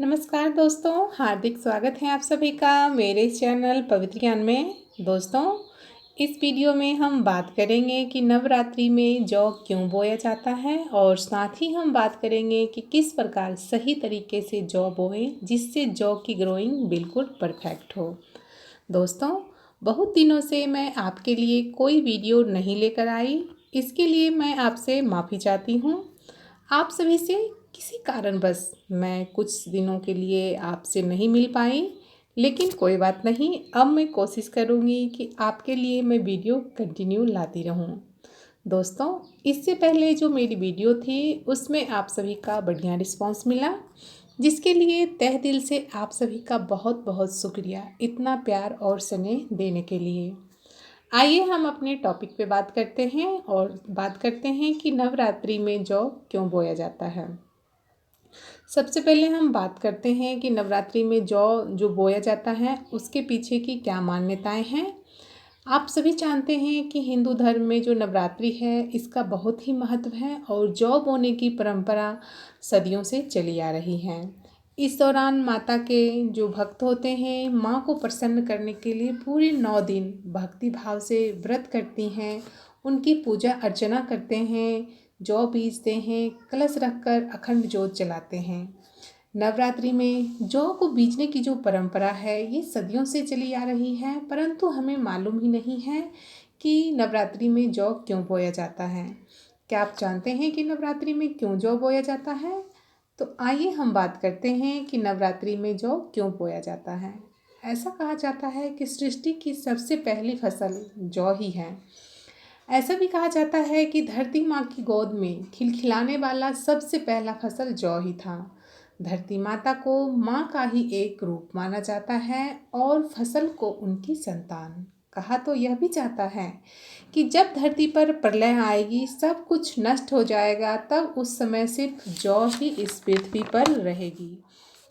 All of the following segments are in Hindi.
नमस्कार दोस्तों, हार्दिक स्वागत है आप सभी का मेरे चैनल पवित्र ज्ञान में। दोस्तों, इस वीडियो में हम बात करेंगे कि नवरात्रि में जौ क्यों बोया जाता है और साथ ही हम बात करेंगे कि किस प्रकार सही तरीके से जौ बोएं जिससे जौ की ग्रोइंग बिल्कुल परफेक्ट हो। दोस्तों, बहुत दिनों से मैं आपके लिए कोई वीडियो नहीं लेकर आई, इसके लिए मैं आपसे माफ़ी चाहती हूँ। आप सभी से किसी कारणवश मैं कुछ दिनों के लिए आपसे नहीं मिल पाई, लेकिन कोई बात नहीं, अब मैं कोशिश करूँगी कि आपके लिए मैं वीडियो कंटिन्यू लाती रहूँ। दोस्तों, इससे पहले जो मेरी वीडियो थी उसमें आप सभी का बढ़िया रिस्पांस मिला, जिसके लिए तहे दिल से आप सभी का बहुत बहुत शुक्रिया इतना प्यार और स्नेह देने के लिए। आइए हम अपने टॉपिक पे बात करते हैं और बात करते हैं कि नवरात्रि में जौ क्यों बोया जाता है। सबसे पहले हम बात करते हैं कि नवरात्रि में जौ जो बोया जाता है उसके पीछे की क्या मान्यताएं हैं। आप सभी जानते हैं कि हिंदू धर्म में जो नवरात्रि है इसका बहुत ही महत्व है और जौ बोने की परंपरा सदियों से चली आ रही है। इस दौरान माता के जो भक्त होते हैं माँ को प्रसन्न करने के लिए पूरे 9 दिन भक्ति भाव से व्रत करती हैं, उनकी पूजा अर्चना करते हैं, जौ बीजते हैं, कलश रखकर अखंड जोत जलाते हैं। नवरात्रि में जौ को बीजने की जो परंपरा है ये सदियों से चली आ रही है, परंतु हमें मालूम ही नहीं है कि नवरात्रि में जौ क्यों बोया जाता है। क्या आप जानते हैं कि नवरात्रि में क्यों जौ बोया जाता है? तो आइए हम बात करते हैं कि नवरात्रि में जौ क्यों बोया जाता है। ऐसा कहा जाता है कि सृष्टि की सबसे पहली फसल जौ ही है। ऐसा भी कहा जाता है कि धरती माँ की गोद में खिलखिलाने वाला सबसे पहला फसल जौ ही था। धरती माता को माँ का ही एक रूप माना जाता है और फसल को उनकी संतान। कहा तो यह भी जाता है कि जब धरती पर प्रलय आएगी, सब कुछ नष्ट हो जाएगा, तब उस समय सिर्फ जौ ही इस पृथ्वी पर रहेगी।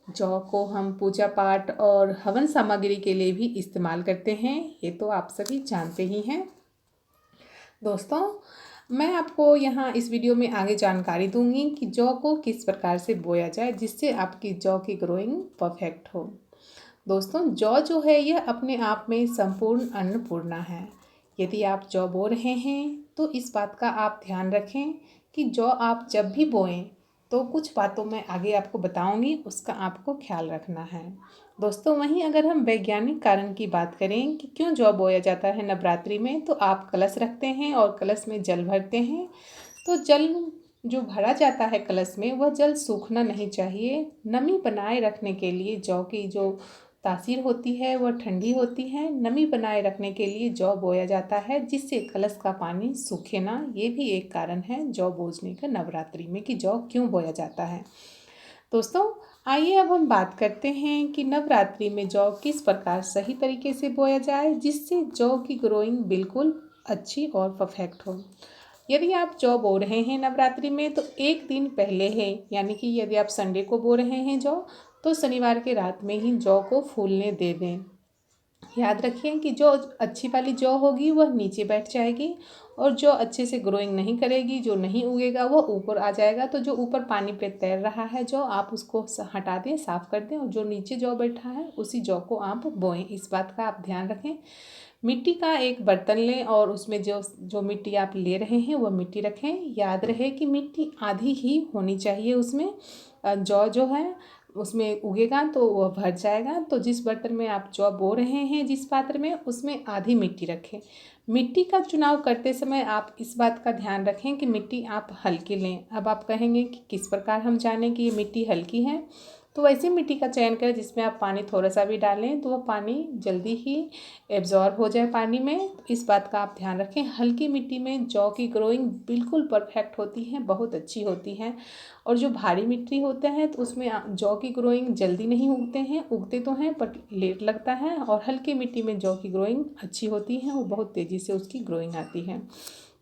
जौ को हम पूजा पाठ और हवन सामग्री के लिए भी इस्तेमाल करते हैं, ये तो आप सभी जानते ही हैं। दोस्तों, मैं आपको यहाँ इस वीडियो में आगे जानकारी दूंगी कि जौ को किस प्रकार से बोया जाए जिससे आपकी जौ की ग्रोइंग परफेक्ट हो। दोस्तों, जौ जो है यह अपने आप में संपूर्ण अन्नपूर्णा है। यदि आप जौ बो रहे हैं तो इस बात का आप ध्यान रखें कि जौ आप जब भी बोएं तो कुछ बातों में आगे आपको बताऊंगी, उसका आपको ख्याल रखना है। दोस्तों, वहीं अगर हम वैज्ञानिक कारण की बात करें कि क्यों जौ बोया जाता है नवरात्रि में, तो आप कलश रखते हैं और कलश में जल भरते हैं। तो जल जो भरा जाता है कलश में वह जल सूखना नहीं चाहिए। नमी बनाए रखने के लिए जौ की जो तासीर होती है वह ठंडी होती है। नमी बनाए रखने के लिए जौ बोया जाता है जिससे कलश का पानी सूखे ना। ये भी एक कारण है जौ बोने का नवरात्रि में कि जौ क्यों बोया जाता है। दोस्तों, आइए अब हम बात करते हैं कि नवरात्रि में जौ किस प्रकार सही तरीके से बोया जाए जिससे जौ की ग्रोइंग बिल्कुल अच्छी और परफेक्ट हो। यदि आप जौ बो रहे हैं नवरात्रि में तो एक दिन पहले है, यानी कि यदि आप संडे को बो रहे हैं जौ, तो शनिवार के रात में ही जौ को फूलने दे दें। याद रखिए कि जो अच्छी वाली जौ होगी वह नीचे बैठ जाएगी और जो अच्छे से ग्रोइंग नहीं करेगी, जो नहीं उगेगा, वह ऊपर आ जाएगा। तो जो ऊपर पानी पे तैर रहा है जौ, आप उसको हटा दें, साफ कर दें और जो नीचे जौ बैठा है उसी जौ को आप बोएं। इस बात का आप ध्यान रखें। मिट्टी का एक बर्तन लें और उसमें जो जो मिट्टी आप ले रहे हैं वह मिट्टी रखें। याद रहे कि मिट्टी आधी ही होनी चाहिए उसमें। जौ जो है उसमें उगेगा तो वह भर जाएगा। तो जिस बर्तन में आप जौ बो रहे हैं, जिस पात्र में, उसमें आधी मिट्टी रखें। मिट्टी का चुनाव करते समय आप इस बात का ध्यान रखें कि मिट्टी आप हल्की लें। अब आप कहेंगे कि किस प्रकार हम जानें कि ये मिट्टी हल्की है, तो वैसे मिट्टी का चयन करें जिसमें आप पानी थोड़ा सा भी डालें तो वह पानी जल्दी ही एब्जॉर्ब हो जाए पानी में। इस बात का आप ध्यान रखें। हल्की मिट्टी में जौ की ग्रोइंग बिल्कुल परफेक्ट होती है, बहुत अच्छी होती है। और जो भारी मिट्टी होता है तो उसमें जौ की ग्रोइंग जल्दी नहीं उगते हैं, उगते तो हैं पर लेट लगता है। और हल्की मिट्टी में जौ की ग्रोइंग अच्छी होती है, वो बहुत तेज़ी से उसकी ग्रोइंग आती है।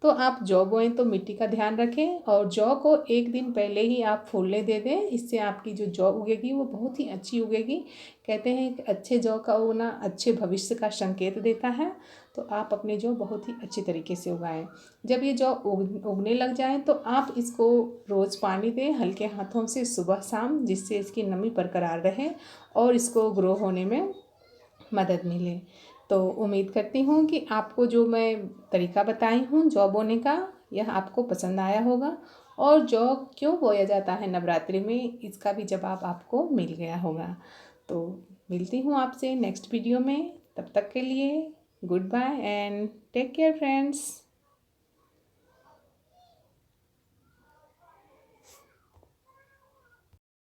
तो आप जौ बोएं तो मिट्टी का ध्यान रखें और जौ को एक दिन पहले ही आप फूलने दे दें। इससे आपकी जो जौ उगेगी वो बहुत ही अच्छी उगेगी। कहते हैं कि अच्छे जौ का उगना अच्छे भविष्य का संकेत देता है। तो आप अपने जौ बहुत ही अच्छी तरीके से उगाएं। जब ये जौ उगने लग जाए तो आप इसको रोज़ पानी दें हल्के हाथों से सुबह शाम, जिससे इसकी नमी बरकरार रहे और इसको ग्रो होने में मदद मिले। तो उम्मीद करती हूँ कि आपको जो मैं तरीका बताई हूँ जौ बोने का, यह आपको पसंद आया होगा और जौ क्यों बोया जाता है नवरात्रि में, इसका भी जवाब आपको मिल गया होगा। तो मिलती हूँ आपसे नेक्स्ट वीडियो में, तब तक के लिए good bye and take care friends.